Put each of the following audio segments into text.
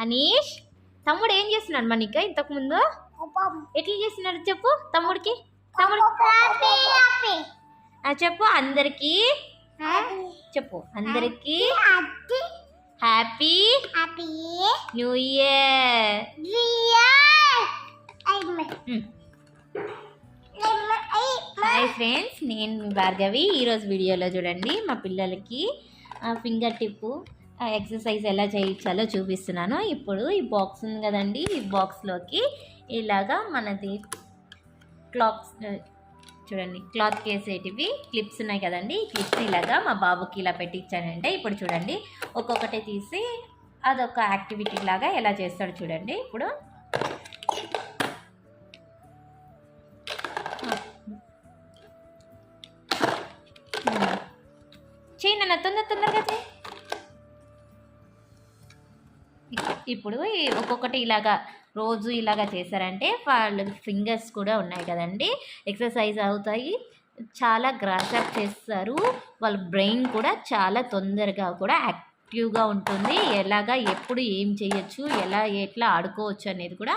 అనీష్ తమ్ముడు ఏం చేస్తున్నాడు మనిక ఇంతకు ముందు ఎట్లా చేస్తున్నాడు చెప్పు తమ్ముడికి చెప్పు అందరికి చెప్పు అందరికి happy new year. Hi friends, నేను మీ భార్గవి. ఈరోజు వీడియోలో చూడండి మా పిల్లలకి ఫింగర్ టిప్ ఎక్సర్సైజ్ ఎలా చేయించాలో చూపిస్తున్నాను. ఇప్పుడు ఈ బాక్స్ ఉంది కదండి, ఈ బాక్స్లోకి ఇలాగా మనది క్లాత్స్ చూడండి, క్లాత్ కేసేటివి క్లిప్స్ ఉన్నాయి కదండి, ఈ క్లిప్స్ ఇలాగా మా బాబుకి ఇలా పెట్టించానంటే ఇప్పుడు చూడండి ఒక్కొక్కటి తీసి అదొక యాక్టివిటీ లాగా ఎలా చేస్తాడు చూడండి. ఇప్పుడు చేయనన్న తొందరగా ఇప్పుడు ఒక్కొక్కటి ఇలాగా రోజు ఇలాగా చేశారంటే వాళ్ళ ఫింగర్స్ కూడా ఉన్నాయి కదండి, ఎక్సర్సైజ్ అవుతాయి, చాలా గ్రాస్అప్ చేస్తారు, వాళ్ళ బ్రెయిన్ కూడా చాలా తొందరగా కూడా యాక్టివ్గా ఉంటుంది. ఎలాగా ఎప్పుడు ఏం చేయొచ్చు, ఎట్లా ఆడుకోవచ్చు అనేది కూడా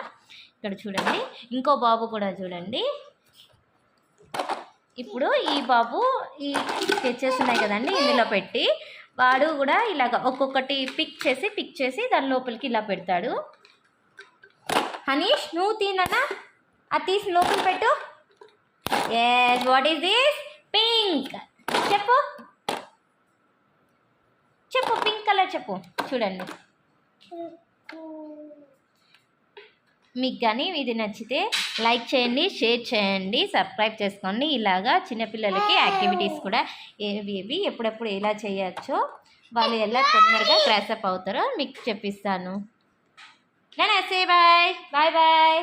ఇక్కడ చూడండి. ఇంకో బాబు కూడా చూడండి, ఇప్పుడు ఈ బాబు ఈ స్కెచెస్ ఉన్నాయి కదండి ఇందులో పెట్టి వాడు కూడా ఇలాగ ఒక్కొక్కటి పిక్ చేసి దాని లోపలికి ఇలా పెడతాడు. హనీష్ నువ్వు తినన్నా అది తీసి లోపల పెట్టు. Yes, what is this? Pink. చెప్పు పింక్ కలర్ చెప్పు. చూడండి, మీకు కానీ ఇది నచ్చితే లైక్ చేయండి, షేర్ చేయండి, సబ్స్క్రైబ్ చేసుకోండి. ఇలాగా చిన్నపిల్లలకి యాక్టివిటీస్ కూడా ఏవి ఎప్పుడెప్పుడు ఎలా చేయొచ్చో వాళ్ళు ఎలా తొందరగా గ్రాస్అప్ అవుతారో మీకు చెప్పిస్తాను. నేను బాయ్.